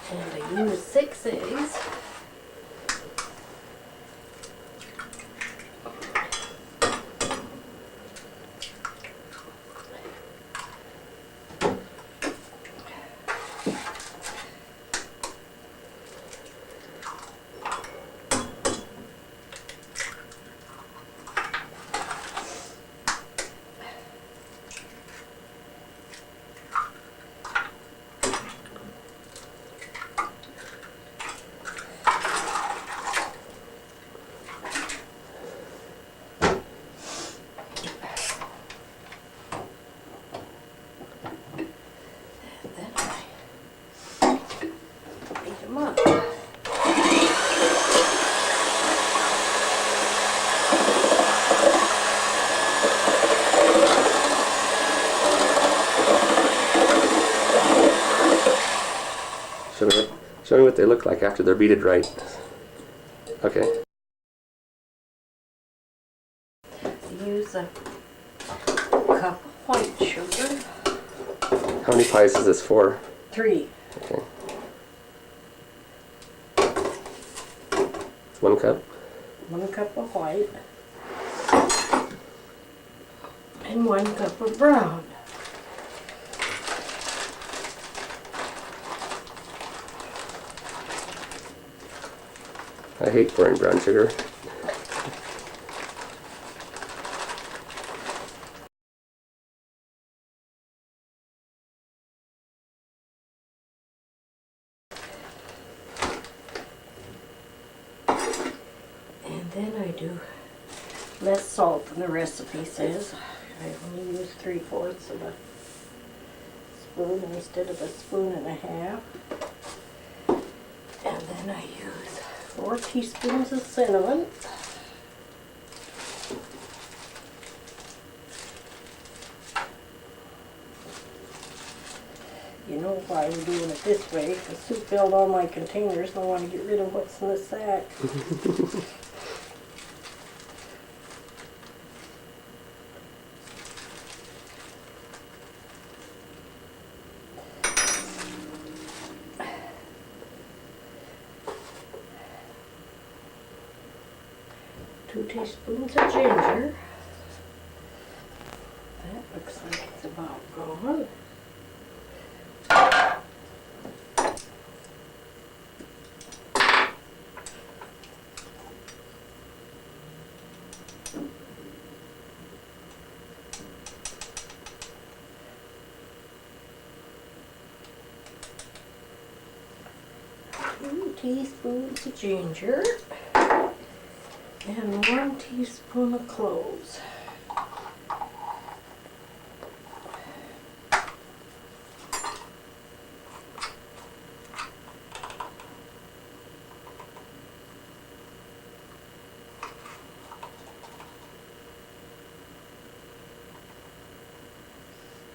And I use 6 eggs. Show me what they look like after they're beaten right. Okay. Use a cup of white sugar. How many pies is this for? 3. Okay. 1 cup? 1 cup of white. And 1 cup of brown. I hate pouring brown sugar. And then I do less salt than the recipe says. I only use 3/4 of a spoon instead of a spoon and a half. And then I use 4 teaspoons of cinnamon. You know why we're doing it this way, because Sue filled all my containers and I want to get rid of what's in the sack. Two teaspoons of ginger. That looks like it's about gone. Two teaspoons of ginger. And 1 teaspoon of cloves.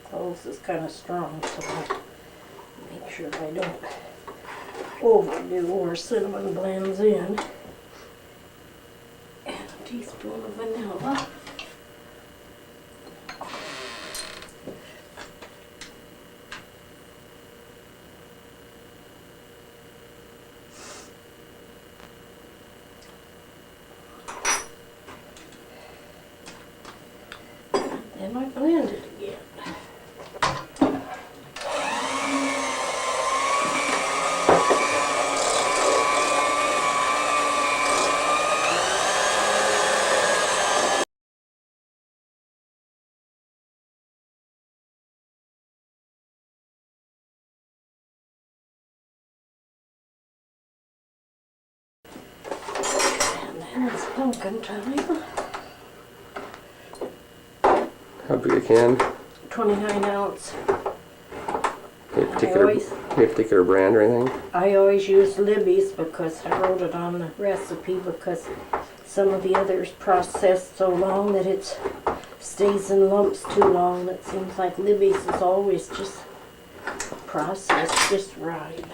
Cloves is kind of strong, so I'll make sure I don't overdo or cinnamon blends in. Teaspoon of vanilla. Then I blend it again. It's pumpkin time. How big a can? 29 ounce. Any particular brand or anything? I always use Libby's because I wrote it on the recipe, because some of the others processed so long that it stays in lumps too long. It seems like Libby's is always just processed just right.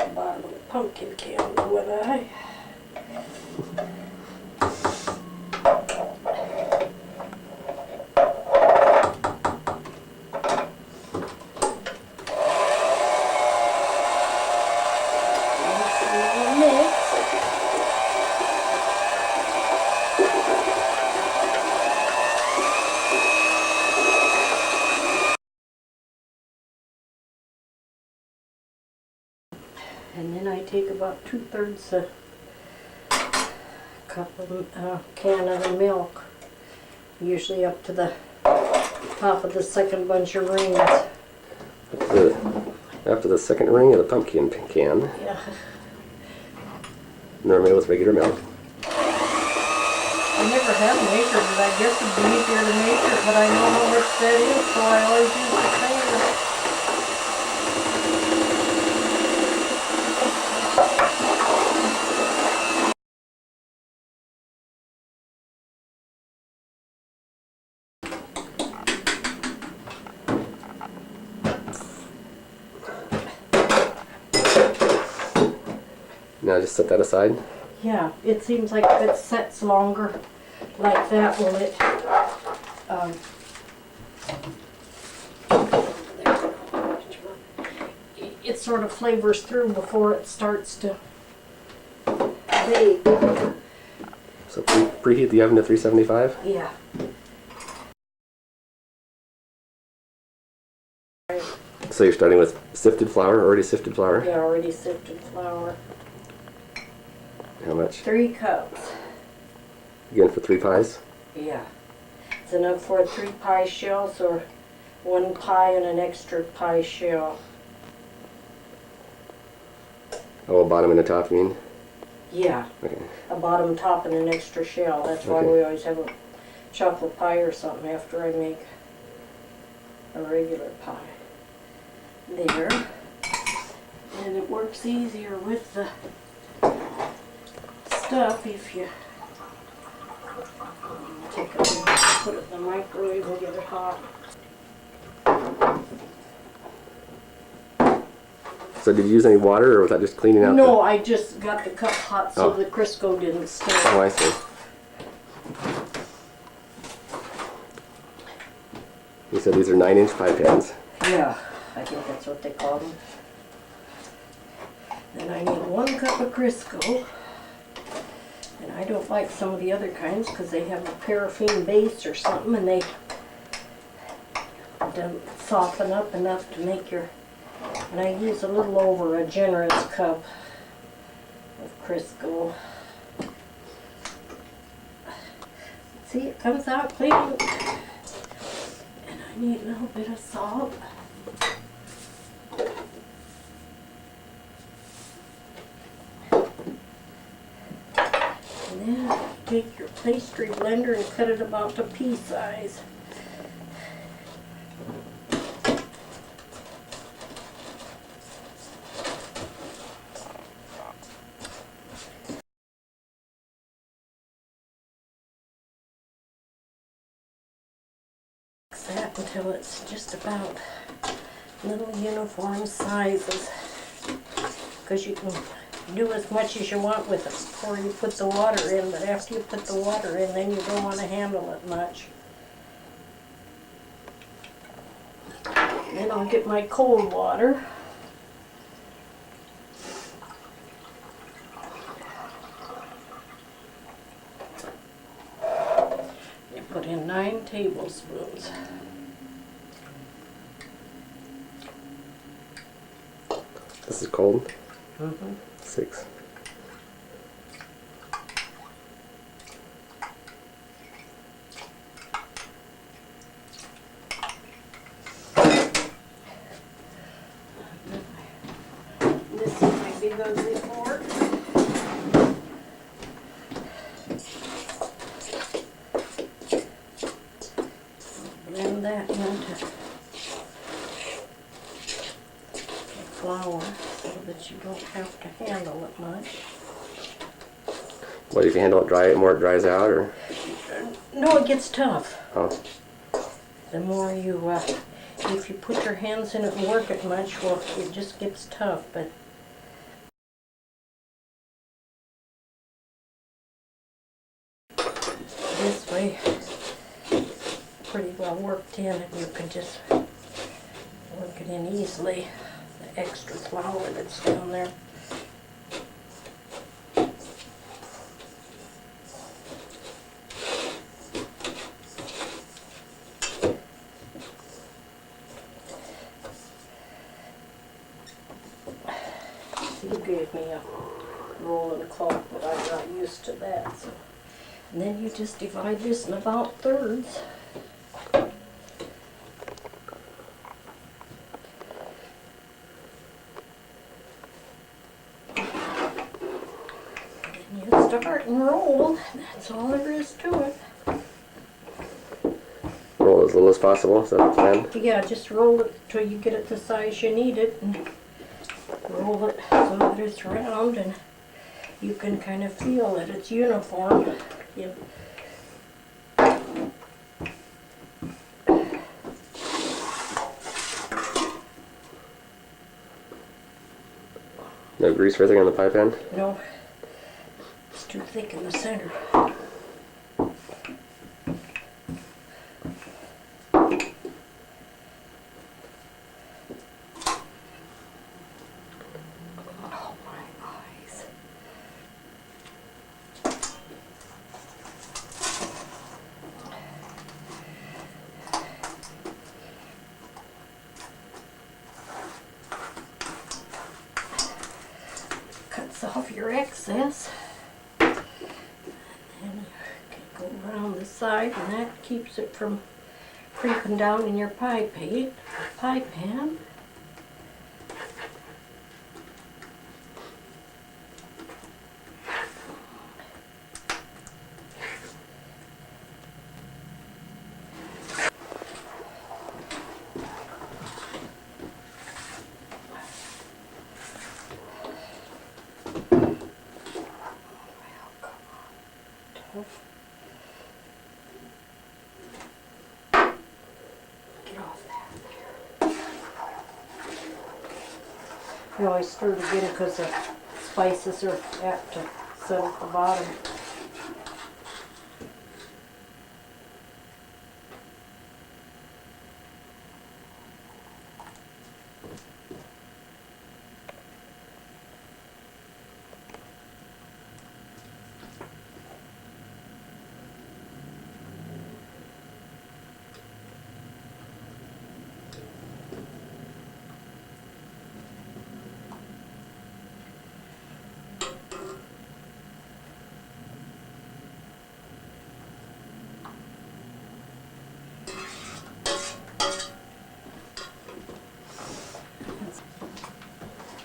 the bottom of the pumpkin can, would I? And then I take about 2/3 a cup of can of the milk, usually up to the top of the second bunch of rings. After the second ring of the pumpkin can, Yeah. normally with regular milk. I never have measured it. I guess it'd be easier to measure, but I know how much that is, so I always use the same. Now just set that aside. Yeah, it seems like if it sets longer like that, will it, it sort of flavors through before it starts to bake. So preheat the oven to 375. Yeah. So you're starting with sifted flour, already sifted flour. Yeah, already sifted flour. How much? 3 cups. Again for 3 pies. Yeah. It's enough for 3 pie shells or 1 pie and an extra pie shell. Oh, a bottom and a top, you mean? Yeah. Okay. A bottom, top, and an extra shell. That's why Okay. we always have a chocolate pie or something after I make a regular pie. There. And it works easier with the stuff if you take it and put it in the microwave and get it hot. So did you use any water, or was that just cleaning out? No, I just got the cup hot so Oh. the Crisco didn't stick. Oh, I see. You said these are 9-inch pie pans. Yeah, I think that's what they call them. Then I need 1 cup of Crisco. And I don't like some of the other kinds because they have a paraffin base or something, and they don't soften up enough to make your... And I use a little over a generous cup of Crisco. See, it comes out clean. And I need a little bit of salt. And then take your pastry blender and cut it about to pea size. That until it's just about little uniform sizes, because you can do as much as you want with it before you put the water in, but after you put the water in, then you don't want to handle it much. Then I'll get my cold water. And put in 9 tablespoons. This is cold. Mm-hmm. 6. This is my big ugly fork. Blend that into the flour so that you don't have to handle it much. What, if you handle it dry, the more it dries out, or? No, it gets tough. Oh, The more you, if you put your hands in it and work it much, well, it just gets tough. But all worked in, and you can just work it in easily, the extra flour that's down there. You gave me a rolling cloth, but I'm not used to that. So. And then you just divide this in about thirds. And you start and roll. That's all there is to it. Roll as little as possible, is that the plan? Yeah, just roll it till you get it the size you need it, and roll it so that it's round, and you can kind of feel that it's uniform. Yep. No grease or anything on the pie pan? No, it's too thick in the center. Oh my eyes. Cuts off your excess. And then you can go around the side, and that keeps it from creeping down in your pie pan. Get off there. I always stir it again because the spices are apt to set at the bottom.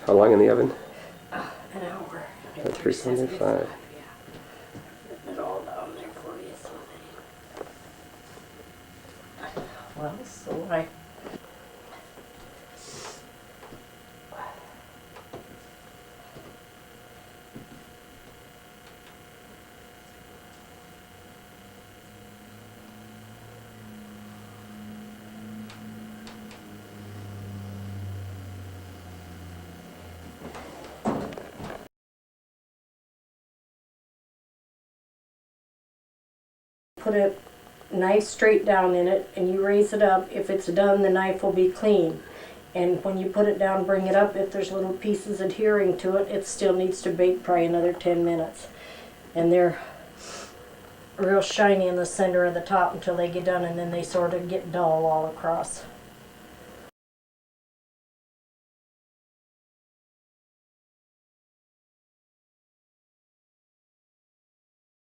How long in the oven? An hour. At 375. Yeah. Putting it all down there for you. Well, so I put a knife straight down in it, and you raise it up. If it's done, the knife will be clean. And when you put it down, bring it up. If there's little pieces adhering to it, it still needs to bake probably another 10 minutes. And they're real shiny in the center of the top until they get done, and then they sort of get dull all across.